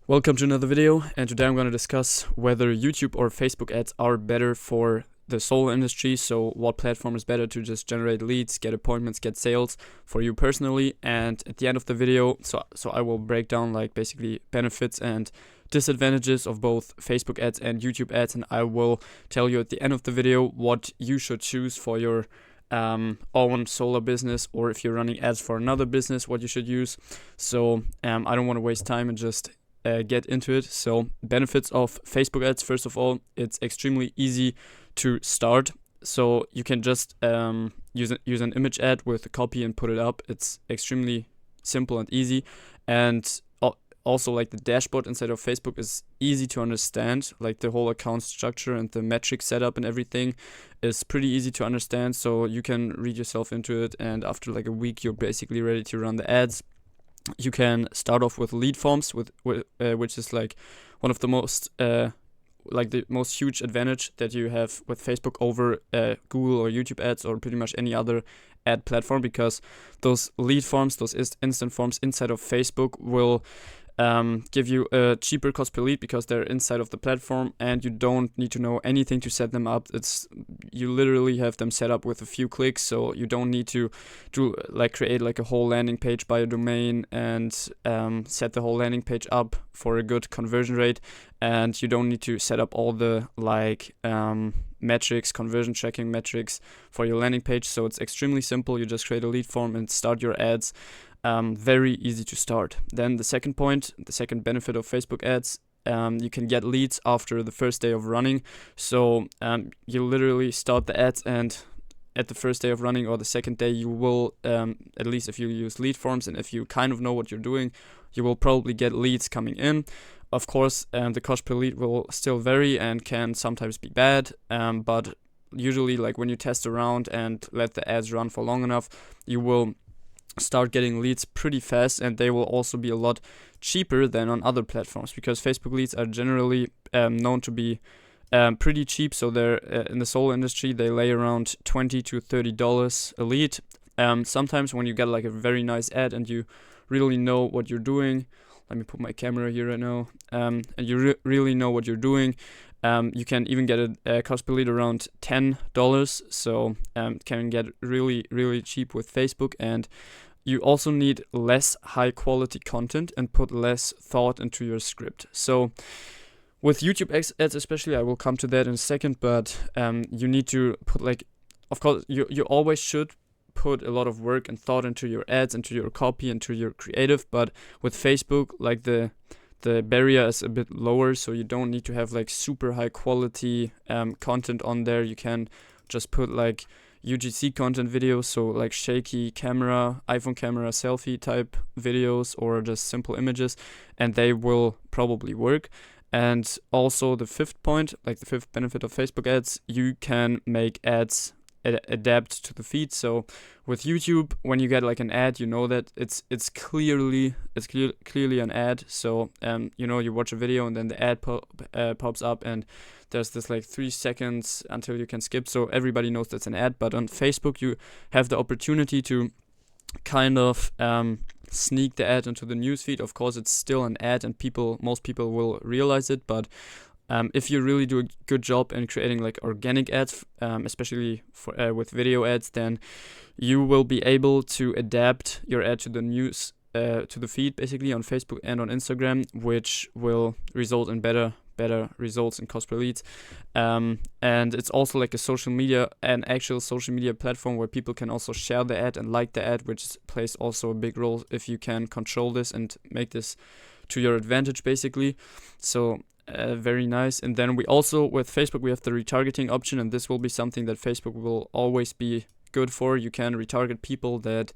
Welcome to another video, and today I'm going to discuss whether YouTube or Facebook ads are better for the solo industry. So what platform is better to just generate leads, get appointments, get sales for you personally. And at the end of the video, so I will break down like basically benefits and disadvantages of both Facebook ads and YouTube ads, and I will tell you at the end of the video what you should choose for your own solo business, or if you're running ads for another business, what you should use. So I don't want to waste time and just get into it. So benefits of Facebook ads: first of all, it's extremely easy to start. So you can just use an image ad with a copy and put it up. It's extremely simple and easy, and also like the dashboard inside of Facebook is easy to understand. Like the whole account structure and the metric setup and everything is pretty easy to understand, so you can read yourself into it, and after like a week you're basically ready to run the ads. You can start off with lead forms, which is like one of the most like the most huge advantage that you have with Facebook over Google or YouTube ads or pretty much any other ad platform, because those lead forms, those instant forms inside of Facebook will give you a cheaper cost per lead because they're inside of the platform, and you don't need to know anything to set them up. You literally have them set up with a few clicks, so you don't need to create like a whole landing page by a domain and set the whole landing page up for a good conversion rate, and you don't need to set up all the metrics, conversion checking metrics for your landing page. So it's extremely simple. You just create a lead form and start your ads. Very easy to start. Then the second benefit of Facebook ads, you can get leads after the first day of running. So you literally start the ads, and at the first day of running or the second day, you will, at least if you use lead forms and if you kind of know what you're doing, you will probably get leads coming in. Of course, the cost per lead will still vary and can sometimes be bad, but usually like when you test around and let the ads run for long enough, you will start getting leads pretty fast, and they will also be a lot cheaper than on other platforms, because Facebook leads are generally known to be pretty cheap. So they're in the solo industry, they lay around $20 to $30 a lead. Sometimes when you get like a very nice ad and you really know what you're doing, let me put my camera here right now, and you really know what you're doing, you can even get a cost per lead around $10, so can get really, really cheap with Facebook. And you also need less high quality content and put less thought into your script. So with YouTube ads especially, I will come to that in a second, but you need to put of course you always should put a lot of work and thought into your ads, into your copy, into your creative. But with Facebook, like the barrier is a bit lower, so you don't need to have like super high quality content on there. You can just put like UGC content videos, so like shaky camera, iPhone camera, selfie type videos, or just simple images, and they will probably work. And also the fifth benefit of Facebook ads, you can make ads adapt to the feed. So with YouTube, when you get like an ad, you know that it's clearly an ad. So you watch a video and then the ad pops up, and there's this like 3 seconds until you can skip. So everybody knows that's an ad. But on Facebook, you have the opportunity to kind of sneak the ad into the newsfeed. Of course, it's still an ad, and most people will realize it, but if you really do a good job in creating like organic ads, especially with video ads, then you will be able to adapt your ad to the news, to the feed basically on Facebook and on Instagram, which will result in better results in cost per leads. And it's also like an actual social media platform where people can also share the ad and like the ad, which plays also a big role if you can control this and make this to your advantage basically. So very nice. And then with Facebook, we have the retargeting option, and this will be something that Facebook will always be good for. You can retarget people that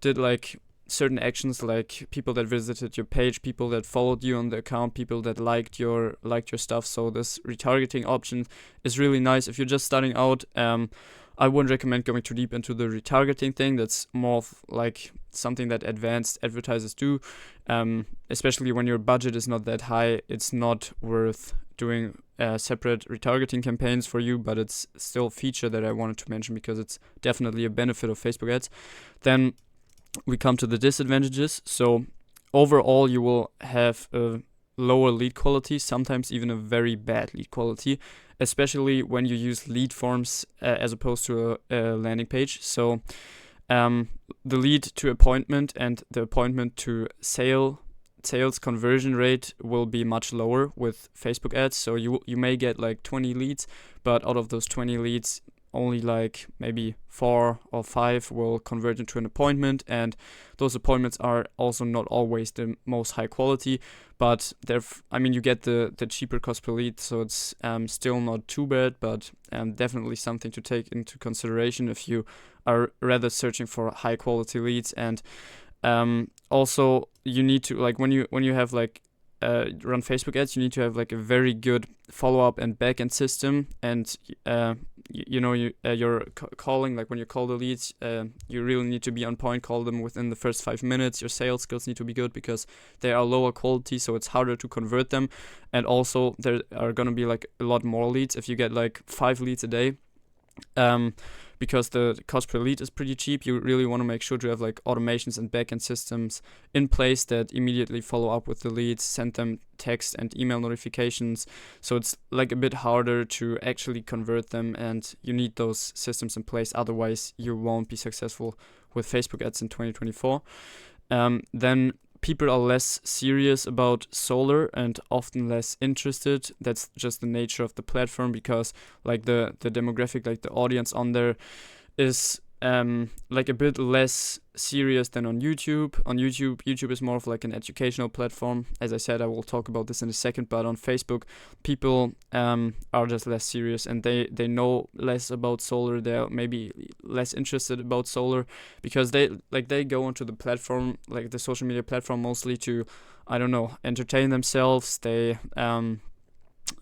did like certain actions, like people that visited your page, people that followed you on the account, people that liked your stuff. So this retargeting option is really nice. If you're just starting out, I wouldn't recommend going too deep into the retargeting thing. That's more of like something that advanced advertisers do, especially when your budget is not that high. It's not worth doing separate retargeting campaigns for you, but it's still a feature that I wanted to mention because it's definitely a benefit of Facebook ads. Then we come to the disadvantages. So overall, you will have a lower lead quality, sometimes even a very bad lead quality, especially when you use lead forms as opposed to a landing page. So the lead to appointment and the appointment to sales conversion rate will be much lower with Facebook ads. So you may get like 20 leads, but out of those 20 leads, only like maybe 4 or 5 will convert into an appointment, and those appointments are also not always the most high quality, but you get the cheaper cost per lead, so it's still not too bad, but definitely something to take into consideration if you are rather searching for high quality leads. And also you need to, like, when you have like run Facebook ads, you need to have like a very good follow-up and back-end system, and you're calling, like when you call the leads, you really need to be on point, call them within the first 5 minutes. Your sales skills need to be good because they are lower quality, so it's harder to convert them. And also there are going to be like a lot more leads if you get like 5 leads a day. Because the cost per lead is pretty cheap, you really want to make sure to have like automations and backend systems in place that immediately follow up with the leads, send them text and email notifications. So it's like a bit harder to actually convert them, and you need those systems in place. Otherwise, you won't be successful with Facebook ads in 2024. Then people are less serious about solar and often less interested. That's just the nature of the platform, because like the demographic, like the audience on there is like a bit less serious than on YouTube. On YouTube is more of like an educational platform. As I said, I will talk about this in a second, but on Facebook, people are just less serious, and they know less about solar. They're maybe less interested about solar because they go onto the platform, like the social media platform, mostly to, I don't know, entertain themselves. They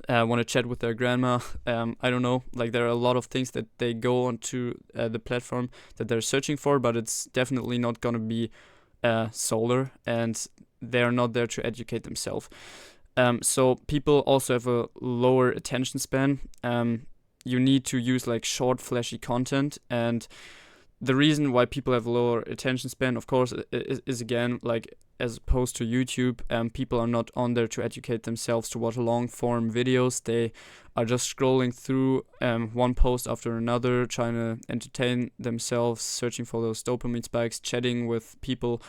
want to chat with their grandma. I don't know, like there are a lot of things that they go onto the platform that they're searching for, but it's definitely not going to be solar, and they're not there to educate themselves. So people also have a lower attention span. You need to use like short, flashy content, and the reason why people have lower attention span, of course, is again, like, as opposed to YouTube, people are not on there to educate themselves, to watch long form videos. They are just scrolling through one post after another, trying to entertain themselves, searching for those dopamine spikes, chatting with people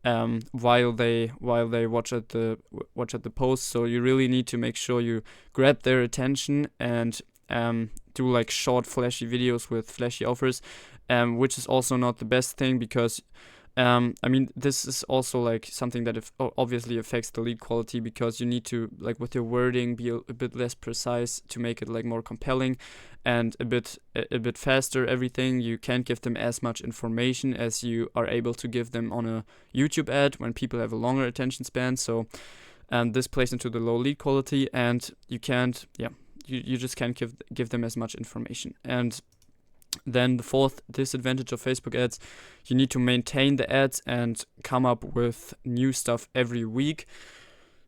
while they watch at the post. So you really need to make sure you grab their attention and do like short, flashy videos with flashy offers. Which is also not the best thing, because this is also like something that obviously affects the lead quality, because you need to, like, with your wording, be a bit less precise to make it like more compelling and a bit faster. Everything, you can't give them as much information as you are able to give them on a YouTube ad when people have a longer attention span. So this plays into the low lead quality, and you just can't give them as much information. And then the fourth disadvantage of Facebook ads, you need to maintain the ads and come up with new stuff every week.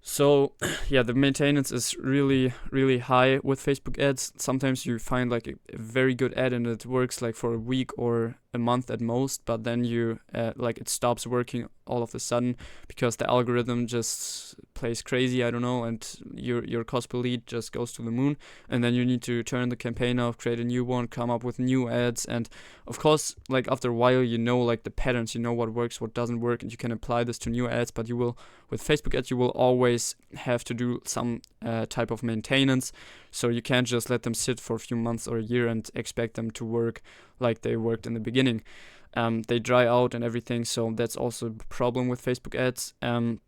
So yeah, the maintenance is really, really high with Facebook ads. Sometimes you find like a very good ad and it works like for a week or a month at most, but then you it stops working all of a sudden because the algorithm just plays crazy, I don't know, and your cost per lead just goes to the moon. And then you need to turn the campaign off, create a new one, come up with new ads. And of course, like after a while, you know, like the patterns, you know what works, what doesn't work, and you can apply this to new ads. But with Facebook ads, you will always have to do some type of maintenance. So you can't just let them sit for a few months or a year and expect them to work like they worked in the beginning. They dry out and everything, so that's also a problem with Facebook ads. And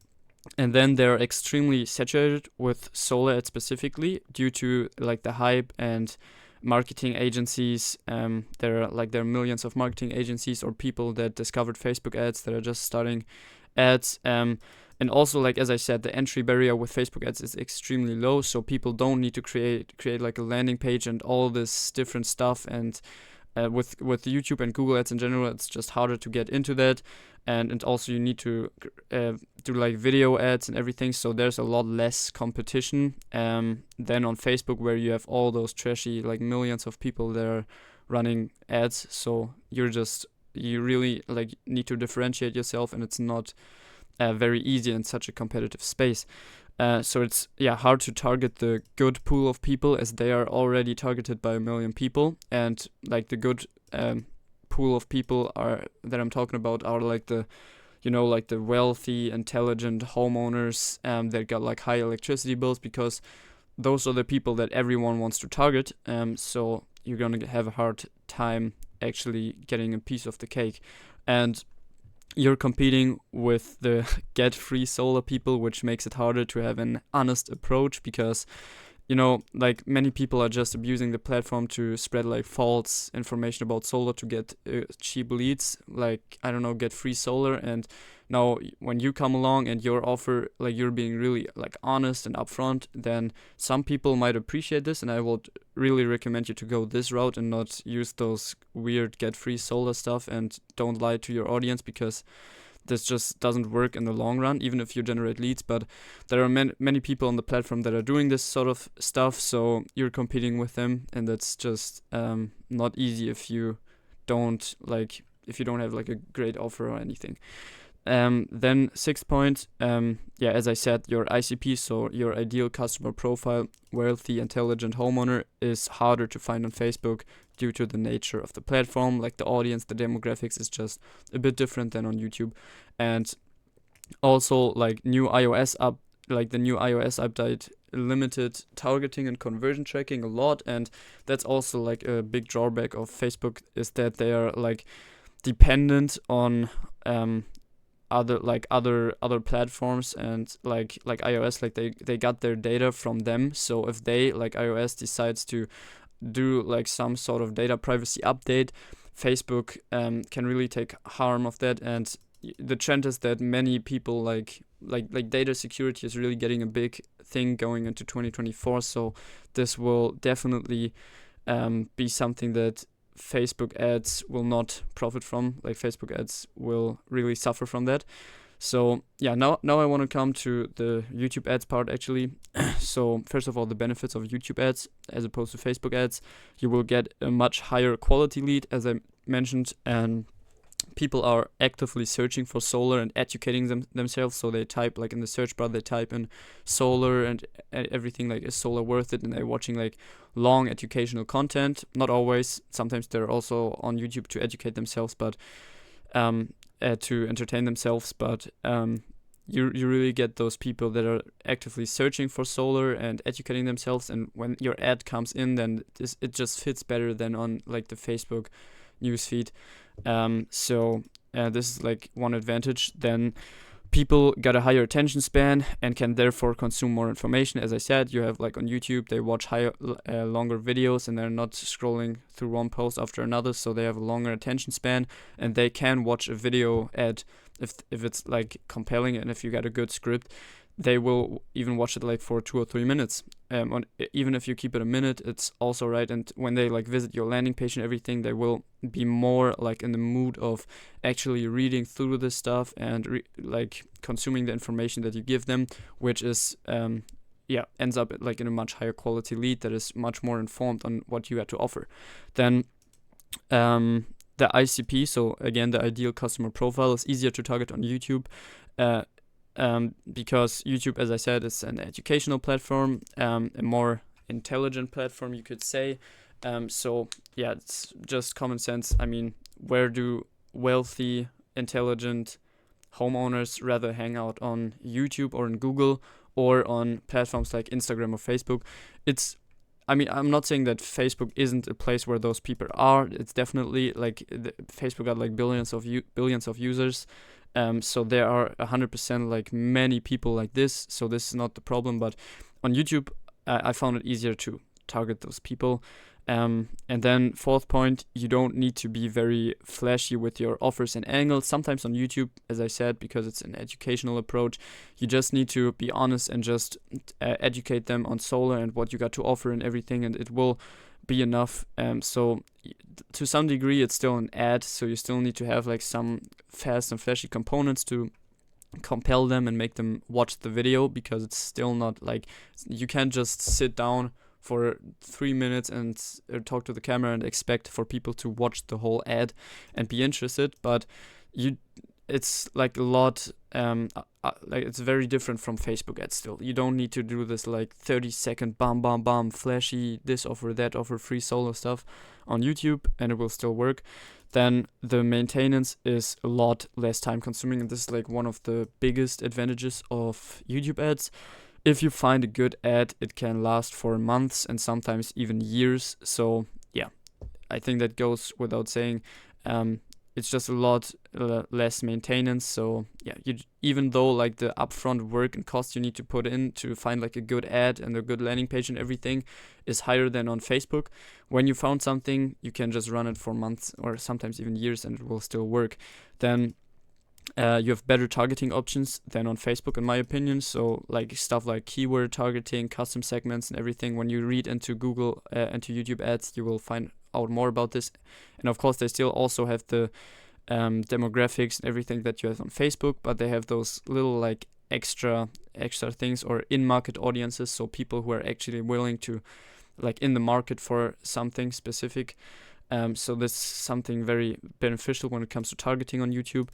then they're extremely saturated with solar ads specifically due to like the hype and marketing agencies. There are millions of marketing agencies or people that discovered Facebook ads that are just starting ads. And also, like as I said, the entry barrier with Facebook ads is extremely low, so people don't need to create like a landing page and all this different stuff. And with YouTube and Google ads in general, it's just harder to get into that. And also you need to do like video ads and everything, so there's a lot less competition than on Facebook, where you have all those trashy like millions of people that are running ads. So you really like need to differentiate yourself, and it's not very easy in such a competitive space. So it's hard to target the good pool of people, as they are already targeted by a million people, and like the good pool of people that I'm talking about are like the like the wealthy, intelligent homeowners that got like high electricity bills, because those are the people that everyone wants to target. So you're gonna have a hard time actually getting a piece of the cake, and you're competing with the get free solar people, which makes it harder to have an honest approach, because like many people are just abusing the platform to spread like false information about solar to get cheap leads, like, I don't know, get free solar. And now when you come along and your offer, like, you're being really like honest and upfront, then some people might appreciate this, and I would really recommend you to go this route and not use those weird get free solar stuff, and don't lie to your audience, because this just doesn't work in the long run, even if you generate leads. But there are many people on the platform that are doing this sort of stuff, so you're competing with them, and that's just not easy if you don't have like a great offer or anything. Then sixth point, as I said, your ICP, so your ideal customer profile, wealthy, intelligent homeowner, is harder to find on Facebook due to the nature of the platform. Like, the audience, the demographics is just a bit different than on YouTube. And also, like, the new iOS update limited targeting and conversion tracking a lot, and that's also like a big drawback of Facebook, is that they are like dependent on other platforms, and like iOS, like they got their data from them. So if they, like iOS, decides to do like some sort of data privacy update, Facebook can really take harm of that. And the trend is that many people like data security is really getting a big thing going into 2024. So this will definitely be something that Facebook ads will not profit from. Like, Facebook ads will really suffer from that. So now I want to come to the YouTube ads part, actually. So first of all, the benefits of YouTube ads as opposed to Facebook ads: you will get a much higher quality lead, as I mentioned, and people are actively searching for solar and educating themselves. So they type, like in the search bar, they type in solar and everything, like, is solar worth it? And they're watching like long educational content. Not always. Sometimes they're also on YouTube to educate themselves, but to entertain themselves. But you really get those people that are actively searching for solar and educating themselves. And when your ad comes in, then it just fits better than on like the Facebook newsfeed. So this is like one advantage. Then people got a higher attention span and can therefore consume more information. As I said, you have, like, on YouTube, they watch longer videos, and they're not scrolling through one post after another, so they have a longer attention span, and they can watch a video ad if it's like compelling, and if you got a good script, they will even watch it like for 2 or 3 minutes. Even if you keep it a minute, it's also right. And when they like visit your landing page and everything, they will be more like in the mood of actually reading through this stuff and like consuming the information that you give them, which is ends up like in a much higher quality lead that is much more informed on what you have to offer. Then the ICP, so again, the ideal customer profile, is easier to target on YouTube. Because YouTube, as I said, is an educational platform, a more intelligent platform, you could say. So it's just common sense. I mean, where do wealthy, intelligent homeowners rather hang out? On YouTube or in Google, or on platforms like Instagram or Facebook? I'm not saying that Facebook isn't a place where those people are. It's definitely like Facebook got like billions of users. So there are 100% like many people like this. So this is not the problem. But on YouTube, I found it easier to target those people. And then fourth point, you don't need to be very flashy with your offers and angles. Sometimes on YouTube, as I said, because it's an educational approach, you just need to be honest and just educate them on solar and what you got to offer and everything, and it will be enough. So to some degree, it's still an ad, so you still need to have like some fast and flashy components to compel them and make them watch the video, because it's still not like, you can't just sit down for 3 minutes and talk to the camera and expect for people to watch the whole ad and be interested. But it's like a lot like it's very different from Facebook ads still. You don't need to do this like 30-second bam bam bam flashy this offer that offer free solo stuff on YouTube, and it will still work. Then the maintenance is a lot less time consuming, and this is like one of the biggest advantages of YouTube ads. If you find a good ad, it can last for months and sometimes even years. So yeah, I think that goes without saying. It's just a lot less maintenance. So yeah, even though like the upfront work and cost you need to put in to find like a good ad and a good landing page and everything is higher than on Facebook, when you found something, you can just run it for months or sometimes even years and it will still work. Then you have better targeting options than on Facebook, in my opinion. So like stuff like keyword targeting, custom segments and everything. When you read into Google, into YouTube ads, you will find out more about this. And of course, they still also have the demographics and everything that you have on Facebook, but they have those little like extra things or in-market audiences. So people who are actually willing to like in the market for something specific. So this is something very beneficial when it comes to targeting on YouTube.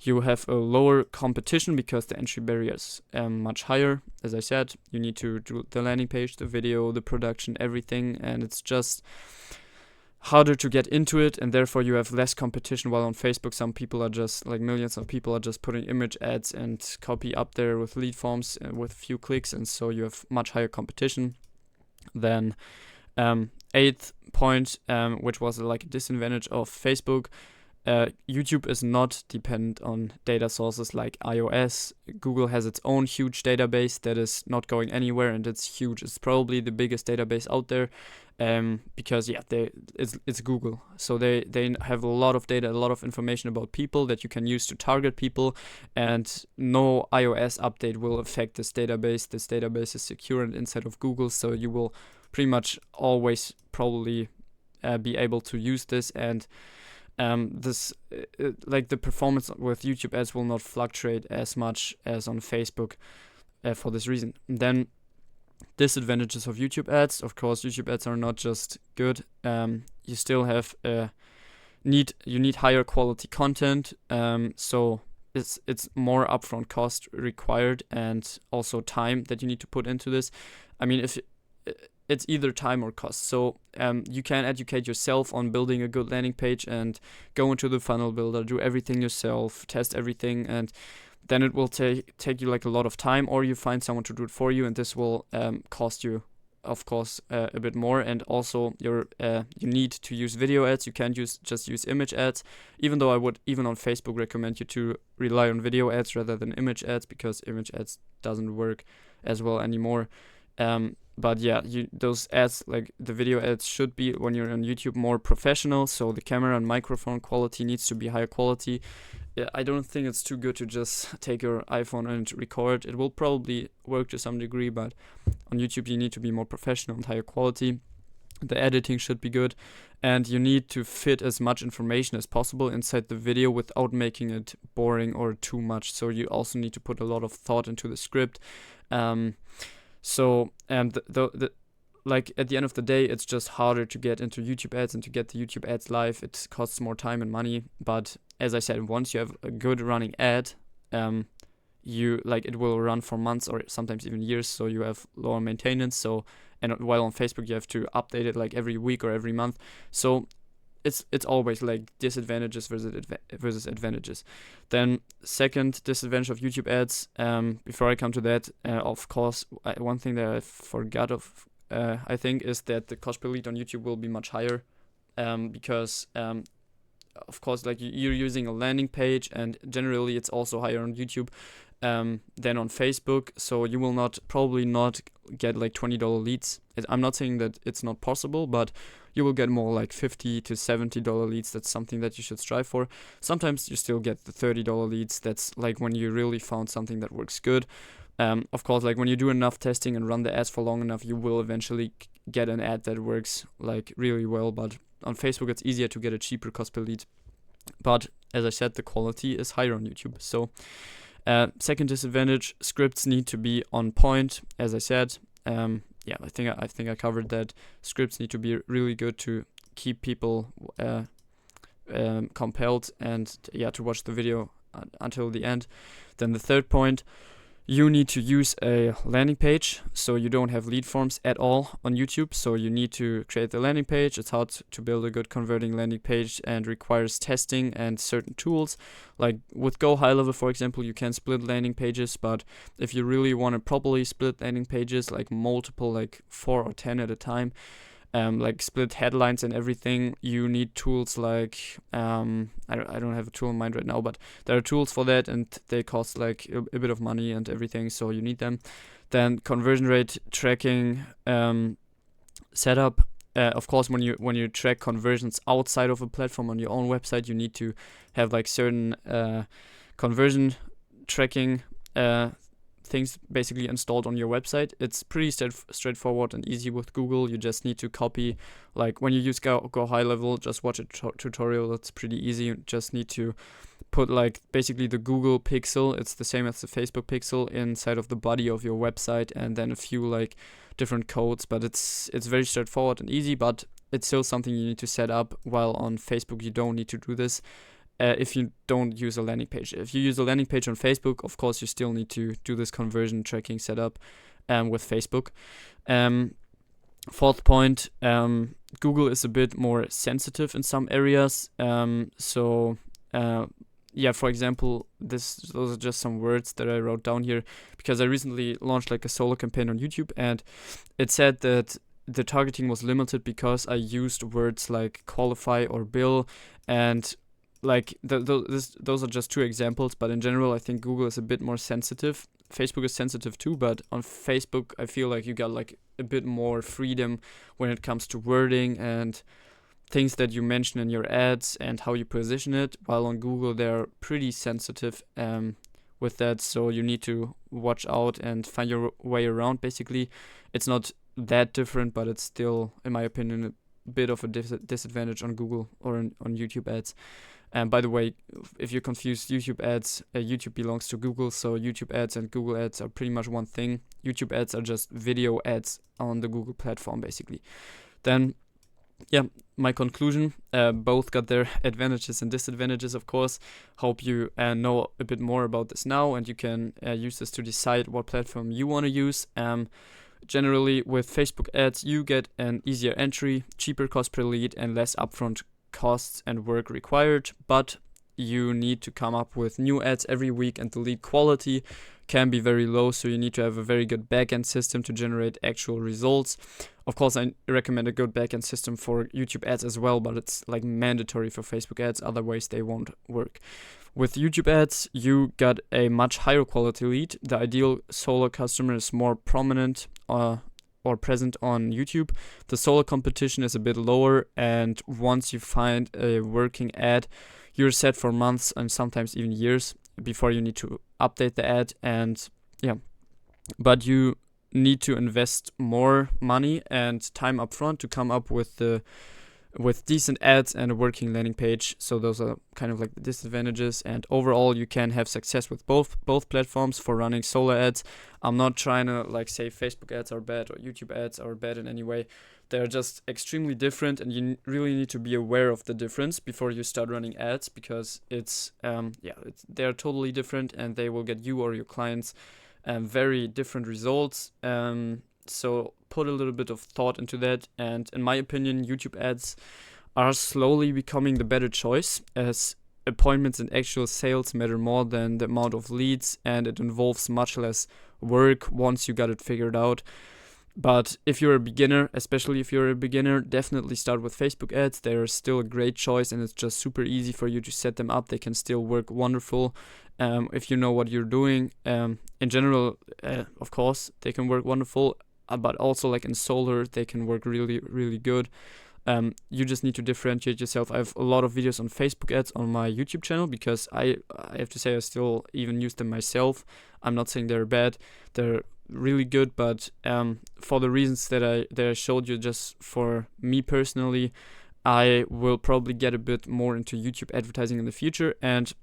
You have a lower competition because the entry barrier is much higher. As I said, you need to do the landing page, the video, the production, everything, and it's just harder to get into it, and therefore you have less competition. While on Facebook, some people are just like millions of people are just putting image ads and copy up there with lead forms with a few clicks, and so you have much higher competition. Then eighth point, which was like a disadvantage of Facebook, YouTube is not dependent on data sources like iOS. Google has its own huge database that is not going anywhere, and it's huge. It's probably the biggest database out there, because yeah, it's Google. So they have a lot of data, a lot of information about people that you can use to target people, and no iOS update will affect this database. This database is secure and inside of Google, so you will pretty much always probably be able to use this, and like the performance with YouTube ads will not fluctuate as much as on Facebook for this reason. Then disadvantages of YouTube ads. Of course, YouTube ads are not just good. You still have need higher quality content. So it's more upfront cost required and also time that you need to put into this. I mean, if it's either time or cost. So you can educate yourself on building a good landing page and go into the funnel builder, do everything yourself, test everything, and then it will take you like a lot of time, or you find someone to do it for you, and this will cost you, of course, a bit more. And also you need to use video ads. You can't just use image ads, even though I would even on Facebook recommend you to rely on video ads rather than image ads, because image ads doesn't work as well anymore. But yeah, those ads, like the video ads, should be, when you're on YouTube, more professional. So the camera and microphone quality needs to be higher quality. I don't think it's too good to just take your iPhone and record. It will probably work to some degree, but on YouTube you need to be more professional and higher quality. The editing should be good, and you need to fit as much information as possible inside the video without making it boring or too much. So you also need to put a lot of thought into the script. So like at the end of the day, it's just harder to get into YouTube ads and to get the YouTube ads live. It costs more time and money. But as I said, once you have a good running ad, it will run for months or sometimes even years. So you have lower maintenance. So, and while on Facebook you have to update it like every week or every month. So it's always like disadvantages versus advantages. Then second disadvantage of YouTube ads, before I come to that, of course, one thing that I forgot of, I think, is that the cost per lead on YouTube will be much higher, because of course, like you're using a landing page, and generally it's also higher on YouTube than on Facebook. So you will probably not get like $20 leads. I'm not saying that it's not possible, but you will get more like $50 to $70 leads. That's something that you should strive for. Sometimes you still get the $30 leads. That's like when you really found something that works good. Of course, like when you do enough testing and run the ads for long enough, you will eventually get an ad that works like really well. But on Facebook, it's easier to get a cheaper cost per lead. But as I said, the quality is higher on YouTube. So second disadvantage, scripts need to be on point. As I said, I think I covered that. Scripts need to be really good to keep people compelled and to watch the video until the end. Then the third point, you need to use a landing page, so you don't have lead forms at all on YouTube. So you need to create the landing page. It's hard to build a good converting landing page and requires testing and certain tools. Like with GoHighLevel, for example, you can split landing pages, but if you really want to properly split landing pages, like multiple, like 4 or 10 at a time, like split headlines and everything, you need tools like I don't have a tool in mind right now, but there are tools for that, and they cost like a bit of money and everything, so you need them. Then conversion rate tracking setup. Of course, when you track conversions outside of a platform on your own website, you need to have like certain conversion tracking things basically installed on your website. It's pretty straightforward and easy with Google. You just need to copy, like when you use GoHighLevel, just watch a tutorial. It's pretty easy. You just need to put like basically the Google pixel, it's the same as the Facebook pixel, inside of the body of your website, and then a few like different codes. But it's very straightforward and easy, but it's still something you need to set up, while on Facebook you don't need to do this. If you don't use a landing page. If you use a landing page on Facebook, of course, you still need to do this conversion tracking setup with Facebook. Fourth point, Google is a bit more sensitive in some areas. For example, those are just some words that I wrote down here, because I recently launched like a solo campaign on YouTube, and it said that the targeting was limited because I used words like qualify or bill, and like those are just 2 examples, but in general I think Google is a bit more sensitive. Facebook is sensitive too, but on Facebook I feel like you got like a bit more freedom when it comes to wording and things that you mention in your ads and how you position it, while on Google they're pretty sensitive with that, so you need to watch out and find your way around. Basically, it's not that different, but it's still, in my opinion, a bit of a disadvantage on Google or on YouTube ads. And by the way, if you're confused, YouTube ads, YouTube belongs to Google, so YouTube ads and Google ads are pretty much one thing. YouTube ads are just video ads on the Google platform, basically. Then, my conclusion, both got their advantages and disadvantages, of course. Hope you know a bit more about this now, and you can use this to decide what platform you want to use. Generally, with Facebook ads, you get an easier entry, cheaper cost per lead, and less upfront costs and work required, but you need to come up with new ads every week, and the lead quality can be very low, so you need to have a very good backend system to generate actual results. Of course, I recommend a good backend system for YouTube ads as well, but it's like mandatory for Facebook ads, otherwise they won't work. With YouTube ads, you got a much higher quality lead. The ideal solo customer is more prominent or present on YouTube. The solo competition is a bit lower, and once you find a working ad, you're set for months and sometimes even years before you need to update the ad. And but you need to invest more money and time up front to come up with decent ads and a working landing page. So those are kind of like the disadvantages, and overall you can have success with both platforms for running solo ads. I'm not trying to like say Facebook ads are bad or YouTube ads are bad in any way. They're just extremely different, and you really need to be aware of the difference before you start running ads, because they're totally different, and they will get you or your clients very different results. So put a little bit of thought into that, and in my opinion, YouTube ads are slowly becoming the better choice, as appointments and actual sales matter more than the amount of leads, and it involves much less work once you got it figured out. But if you're a beginner, especially if you're a beginner, definitely start with Facebook ads. They're still a great choice, and it's just super easy for you to set them up. They can still work wonderful if you know what you're doing. In general, of course, they can work wonderful, but also like in solar, they can work really, really good. You just need to differentiate yourself. I have a lot of videos on Facebook ads on my YouTube channel, because I have to say I still even use them myself. I'm not saying they're bad. They're really good, but for the reasons that I showed you, just for me personally, I will probably get a bit more into YouTube advertising in the future. And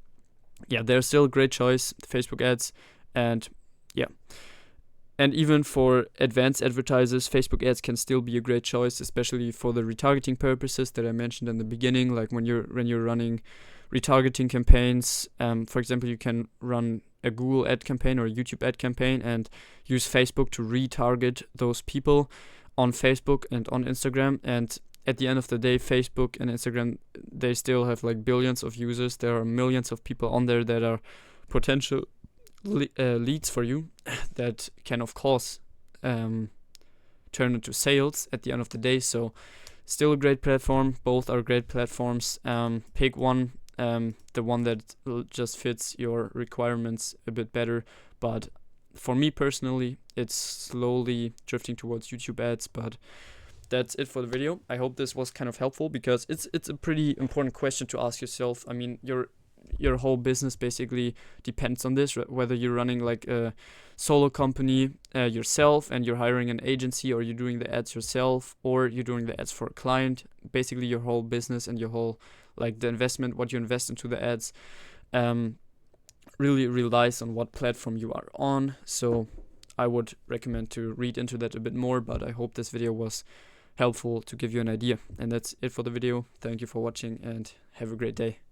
they're still a great choice, Facebook ads. And even for advanced advertisers, Facebook ads can still be a great choice, especially for the retargeting purposes that I mentioned in the beginning, like when you're running retargeting campaigns. For example, you can run a Google ad campaign or a YouTube ad campaign and use Facebook to retarget those people on Facebook and on Instagram. And at the end of the day, Facebook and Instagram, they still have like billions of users. There are millions of people on there that are potential leads for you that can, of course, turn into sales at the end of the day. So still a great platform. Both are great platforms. Pick one, the one that just fits your requirements a bit better. But for me personally, it's slowly drifting towards YouTube ads. But that's it for the video. I hope this was kind of helpful, because it's a pretty important question to ask yourself. I mean, your whole business basically depends on this, whether you're running like a solo company yourself and you're hiring an agency, or you're doing the ads yourself, or you're doing the ads for a client. Basically your whole business and your whole, like, the investment, what you invest into the ads, really relies on what platform you are on. So I would recommend to read into that a bit more, but I hope this video was helpful to give you an idea. And that's it for the video. Thank you for watching and have a great day.